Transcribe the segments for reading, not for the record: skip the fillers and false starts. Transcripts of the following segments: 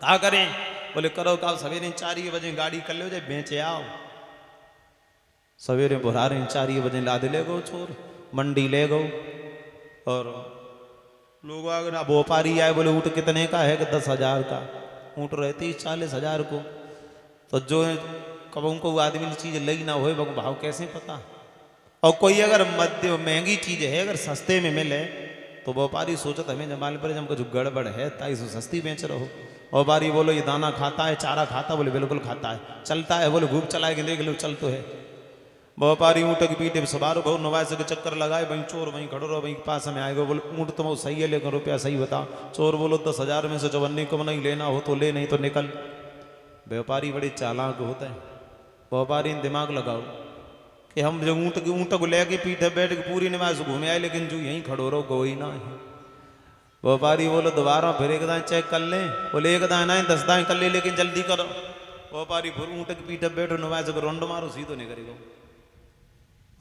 क्या करें? बोले करो का सवेरे 4 बजे गाड़ी कर लो जाए बेचे आओ। सवेरे बुढ़ारे 4 बजे लाद ले गो छोर मंडी ले गो। और लोग अगर व्यापारी आए बोले ऊँट कितने का है कि 10,000 का। ऊँट रहती 40,000 को। तो जो कब उनको आदमी ने चीज़ लगी ना हो भाव कैसे पता। और कोई अगर मध्य महंगी चीज़ है अगर सस्ते में मिले तो व्यापारी सोचता हमें जमाल पर जब कुछ गड़बड़ है ताई सो सस्ती बेच रहो। व्यापारी बोलो ये दाना खाता है चारा खाता, बोले बिल्कुल खाता है। चलता है, बोले भूख चलाए कि देख लो चल तो है। व्यापारी ऊँट के पीठे सवार हो नवाज के चक्कर लगाए, वहीं चोर वहीं खड़ो रहो, वहीं पास में आएगा। बोले ऊँट तो सही है लेकिन रुपया सही बता। चोर बोलो 10,000 में से 54 को नहीं लेना हो तो ले, नहीं तो निकल। व्यापारी बड़े चालाक होते हैं। व्यापारी ने दिमाग लगाओ कि हम जो ऊँट को लेके पीठे बैठ के पूरी नमाज घूमे आए लेकिन जो यहीं खड़ो रहो कोई ना है। व्यापारी बोलो दोबारा फिर एक दाएं चेक कर लें। बोले एक दाएं नहीं 10 दाएं कर ले लेकिन जल्दी करो। व्यापारी फिर ऊँट के पीठे बैठो नमाज को रोंड मारो सीधो नहीं करेगा।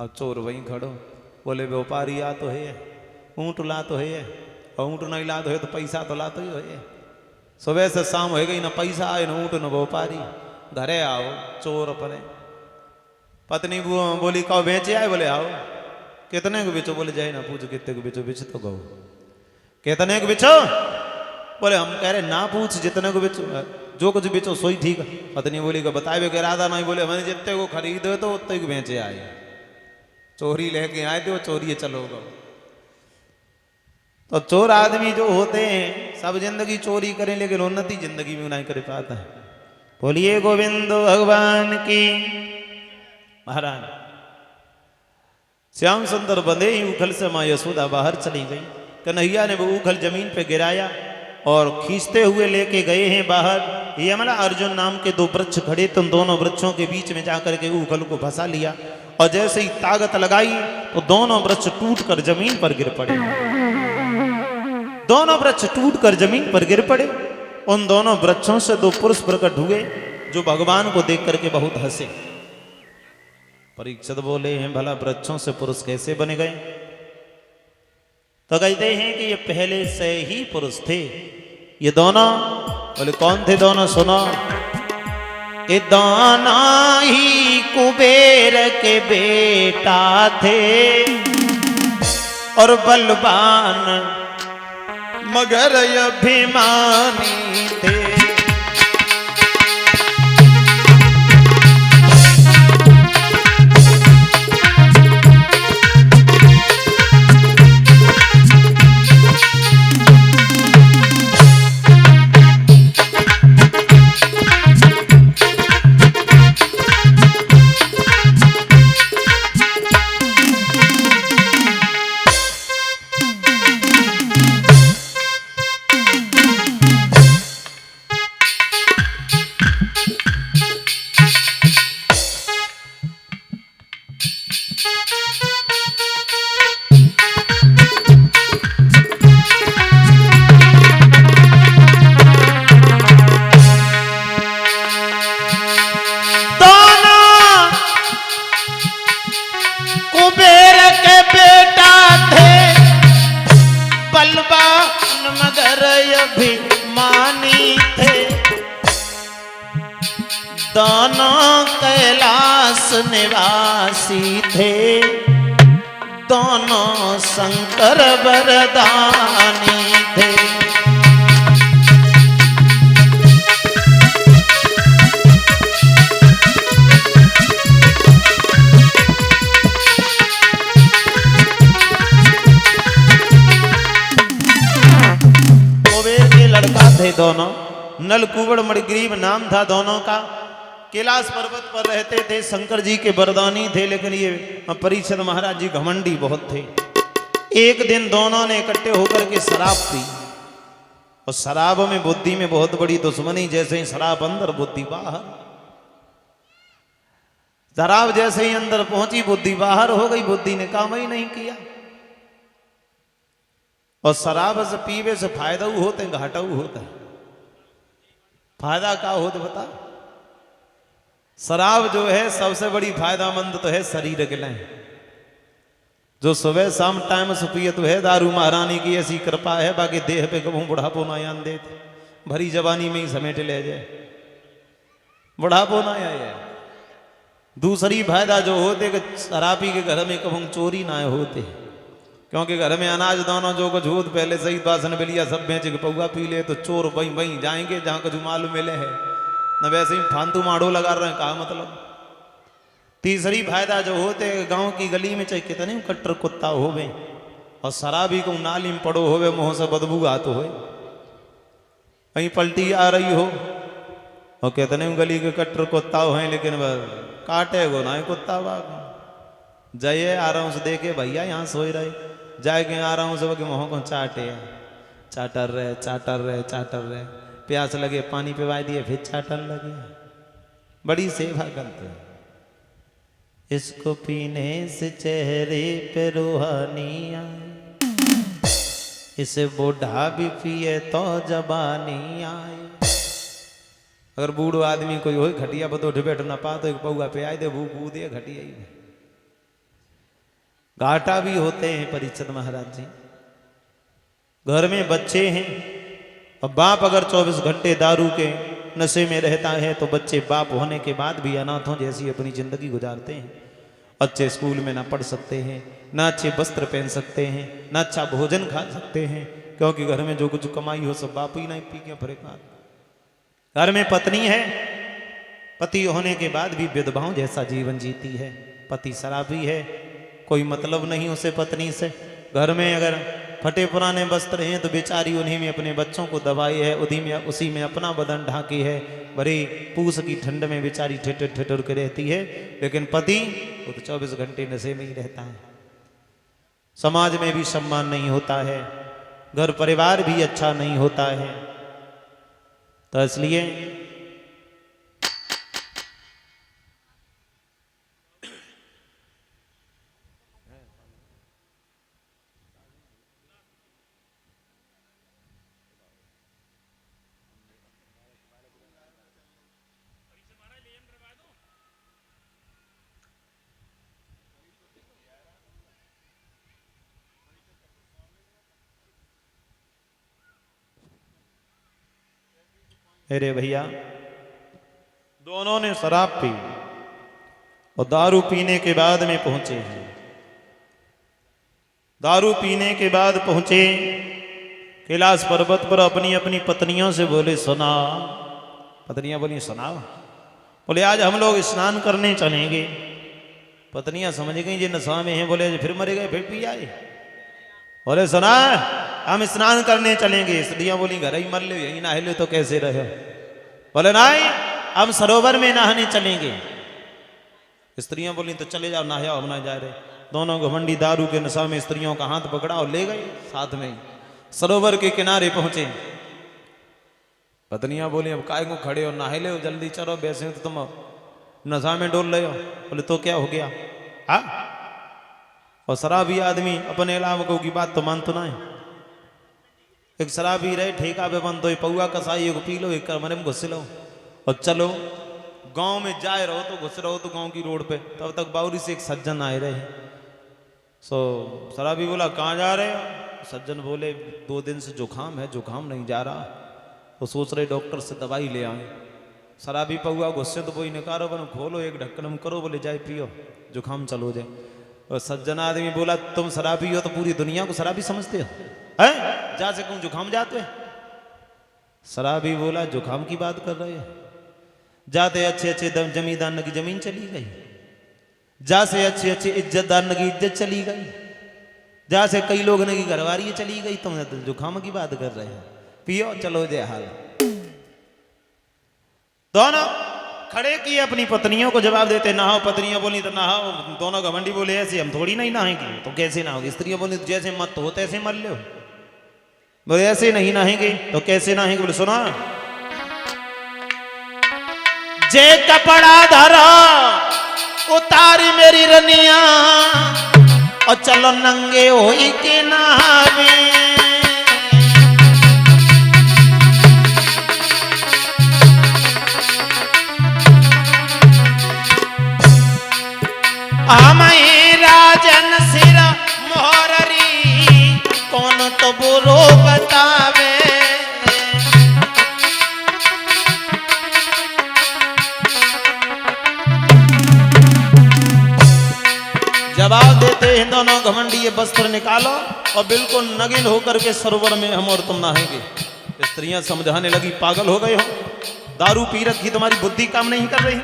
अब चोर वहीं खड़ो। बोले व्यापारी आ तो है, ऊँट ला तो है, और ऊँट नहीं ला तो है तो पैसा तो ला तो ही है। सुबह से शाम हो गई ना पैसा आए ना ऊँट न व्यापारी। घरे आओ चोर अपने। पत्नी बोली कहो बेचे आए? बोले आओ। कितने को बेचो? बोले जाए ना पूछो कितने को बेचो, बेच तो कहो कितने को बेचो। बोले हम कह रहे ना पूछ जितने को बेचो, जो कुछ बेचो सोई ठीक है। पत्नी बोली का बताए के इरादा नहीं। बोले मैंने जितने को खरीदो तो उतने को बेचे आए। चोरी लेके आए थे वो चोरी चलो गो। तो चोर आदमी जो होते हैं सब जिंदगी चोरी करें लेकिन उन्नति जिंदगी में नहीं कर पाता है। बोलिए गोविंद भगवान की। महाराज श्याम सुंदर बंधे ही उखल से माँ यशोदा बाहर चली गई। कन्हैया ने वो उखल जमीन पे गिराया और खींचते हुए लेके गए हैं बाहर। यमला अर्जुन नाम के 2 वृक्ष खड़े, तुम दोनों वृक्षों के बीच में जाकर के उखल को फंसा लिया। और जैसे ही ताकत लगाई तो दोनों वृक्ष टूट कर जमीन पर गिर पड़े। दोनों वृक्ष टूट कर जमीन पर गिर पड़े। उन दोनों वृक्षों से 2 पुरुष प्रकट हुए जो भगवान को देख करके बहुत हंसे। परीक्षित बोले हैं भला वृक्षों से पुरुष कैसे बने गए? तो कहते हैं कि ये पहले से ही पुरुष थे ये दोनों। बोले कौन थे दोनों? सुनो। ये दोनों ही कुबेर के बेटा थे और बलवान मगर अभिमानी थे। दोनों कैलाश निवासी थे, दोनों शंकर वरदानी थे। कुबेर के लड़का थे दोनों। नलकुबड़ मणिग्रीव नाम था दोनों का। कैलाश पर्वत पर रहते थे, शंकर जी के वरदानी थे, लेकिन ये परीक्षित महाराज जी घमंडी बहुत थे। एक दिन दोनों ने इकट्ठे होकर के शराब पी, और शराब में बुद्धि में बहुत बड़ी दुश्मनी। जैसे ही शराब अंदर बुद्धि बाहर, शराब जैसे ही अंदर पहुंची बुद्धि बाहर हो गई। बुद्धि ने काम ही नहीं किया। और शराब से पीवे से फायदा होते घाटा होता है। फायदा क्या होता बता? शराब जो है सबसे बड़ी फायदामंद तो है शरीर के लिए। जो सुबह शाम टाइम से पिए तो है दारू महारानी की ऐसी कृपा है, बाकी देह पे कभी बुढ़ापो ना आन देते। भरी जवानी में ही समेट ले जाए, बुढ़ापो ना आए। दूसरी फायदा जो होते कि शराबी के घर में कभी चोरी ना होते, क्योंकि घर में अनाज दाना जो कुछ होत पहले सही बासन बिलिया सब बेच के पौआ पी ले, तो चोर वहीं वहीं जाएंगे जहां कुछ मालूम मिले है, न वैसे ही फालतू माड़ो लगा रहे हैं, कहा मतलब। तीसरी फायदा जो होते गांव की गली में चाहे कितने कट्टर कुत्ता होवे और शराबी को नाली में पड़ो होवे, मुंह से बदबू आत हो, कहीं पलटी आ रही हो और कितने गली के कट्टर कुत्ता हो, लेकिन काटे गो ना कुत्ता बाग जाइए आराम से देखे भैया यहाँ सोई रहे, जाएगे आराम से बगे मुँह को चाटे, चाटर रहे चाटर रहे चाटर रहे, प्यास लगे पानी पिवा दिए फिर चाटन लगे, बड़ी सेवा करते हैं। इसको पीने से चेहरे पे रूहानी आए, इसे बूढ़ा भी पिए तो जबानी आए। अगर बूढ़ो आदमी कोई हो घटिया बतो उठ बैठ ना पा तो एक पौआ पे आए दे भूख दे घटिया ही। घाटा भी होते हैं परीक्षित महाराज जी। घर में बच्चे हैं और बाप अगर 24 घंटे दारू के नशे में रहता है तो बच्चे बाप होने के बाद भी अनाथों जैसी अपनी जिंदगी गुजारते हैं। अच्छे स्कूल में ना पढ़ सकते हैं, ना अच्छे वस्त्र पहन सकते हैं, ना अच्छा भोजन खा सकते हैं, क्योंकि घर में जो कुछ कमाई हो सब बाप ही नहीं पी के फरेकार। घर में पत्नी है, पति होने के बाद भी विधवाओं जैसा जीवन जीती है। पति शराबी है, कोई मतलब नहीं उसे पत्नी से। घर में अगर फटे पुराने वस्त्र हैं तो बेचारी उन्हीं में अपने बच्चों को दबाई है, उसी में अपना बदन ढाकी है। बड़ी पूस की ठंड में बेचारी ठिठुर ठिठुर के रहती है, लेकिन पति वो तो 24 घंटे नशे में ही रहता है। समाज में भी सम्मान नहीं होता है, घर परिवार भी अच्छा नहीं होता है। तो इसलिए अरे भैया, दोनों ने शराब पी और दारू पीने के बाद में पहुंचे हैं। दारू पीने के बाद पहुंचे कैलाश पर्वत पर, अपनी अपनी पत्नियों से बोले सुना। पत्नियां बोली सुनाओ। बोले आज हम लोग स्नान करने चलेंगे। पत्नियां समझ गई ये नशा में है, बोले फिर मरे गए फिर पी आए। बोले सुना हम स्नान करने चलेंगे। स्त्रियां बोली घर ही मर लो, यही नहा लो तो कैसे रहे। बोले नहीं हम सरोवर में नहाने चलेंगे। स्त्रियां बोली तो चले जाओ, नहाओ हम ना जा रहे। दोनों घमंडी दारू के नशा में स्त्रियों का हाथ पकड़ा और ले गए साथ में। सरोवर के किनारे पहुंचे। पत्नियां बोली अब काय को खड़े हो, नहा ले जल्दी चलो, वैसे तो तुम नशा में डोल रहे हो। बोले तो क्या हो गया। हाँ, और शराबी आदमी अपने अलावा की बात तो मानतो ना है। एक शराबी रहे ठेका पे बंद तो पौआ कसाई को पी लो, एक कमरे में घुस लो और चलो। गांव में जाए रहो तो घुस रहो तो गांव की रोड पे, तब तक बावरी से एक सज्जन आए रहे। सो शराबी बोला कहाँ जा रहे हो। सज्जन बोले 2 दिन से जुकाम है, जुकाम नहीं जा रहा, तो सोच रहे डॉक्टर से दवाई ले आए। शराबी पौआ गुस्से तो कोई निकारो बनो, खोलो एक ढक्कन करो, बोले जाए पियो जुकाम चलो जाए। और सज्जन आदमी बोला तुम शराबी हो तो पूरी दुनिया को शराबी समझते हो, हैं? जा से कहूं जुकाम जाते। शराबी बोला जुकाम की बात कर रहे हो, जाते अच्छे अच्छे जमींदार की जमीन चली गई, जा से अच्छे अच्छे इज्जतदार की इज्जत चली गई, जा से कई लोग की घरवारी चली गई, तुम जुकाम की बात कर रहे हो। पियो चलो जय हाल। दोनों खड़े किए, अपनी पत्नियों को जवाब देते नहाओ। पत्नियां बोली तो नहाओ। दोनों घमंडी बोले ऐसे हम थोड़ी नहीं नहाएंगे। तो कैसे नहाओगे। स्त्रियां बोली जैसे मत हो तैसे मर लो। बोले ऐसे नहीं नहाएंगे तो कैसे नहाएंगे। बोले सुना जे कपड़ा धरा उतारी मेरी रनिया और चलो नंगे होई के नहावे। हमें राजन सिर मोहररी कौन तो बुरो बतावे। बोले दोनों घमंडी ये वस्त्र निकालो और बिल्कुल नगिन होकर के सरोवर में हम और तुम नहाएंगे। स्त्रियां समझाने लगी, पागल हो गए हो, दारू पी रखी, तुम्हारी बुद्धि काम नहीं कर रही।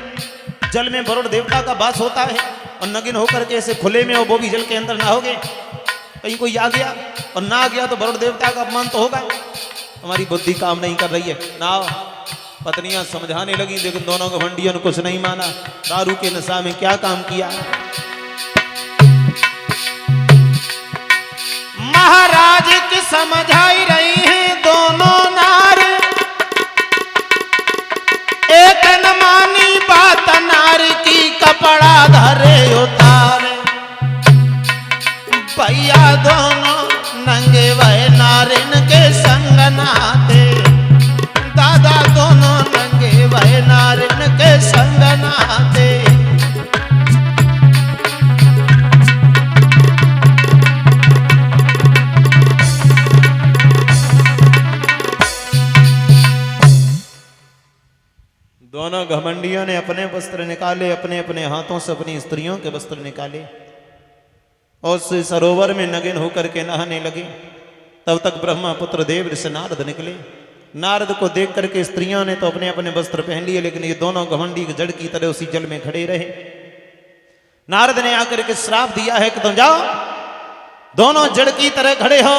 जल में वरुण देवता का वास होता है और नगिन होकर के ऐसे खुले में और वो भी जल के अंदर नहाओगे, कहीं कोई आ गया और ना आ गया तो वरुण देवता का अपमान तो होगा। हमारी बुद्धि काम नहीं कर रही है, ना। पत्नियां समझाने लगी, लेकिन दोनों घमंडियों ने कुछ नहीं माना। दारू के नशा में क्या काम किया। महाराज की समझाई रही हैं दोनों नार, एक न मानी बात नार की, कपड़ा धरे उतार। भैया दोनों नंगे वह नारिन के संग नाते, दादा दोनों नंगे वह नारिन के संग नाते। दोनों घमंडियों ने अपने वस्त्र निकाले, अपने अपने हाथों से अपनी स्त्रियों के वस्त्र निकाले और उस सरोवर में नगिन होकर के नहाने लगे। तब तक ब्रह्मा पुत्र देव ऋषि नारद निकले। नारद को देख करके स्त्रियों ने तो अपने अपने वस्त्र पहन लिए, लेकिन ये दोनों घमंडी जड़ की तरह उसी जल में खड़े रहे। नारद ने आकर के श्राप दिया है कि तुम जाओ, दोनों जड़ की तरह खड़े हो,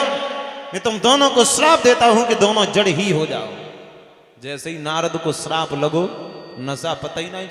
मैं तुम दोनों को श्राप देता हूं कि दोनों जड़ ही हो जाओ। जैसे ही नारद को श्राप लगो, नशा पता ही नहीं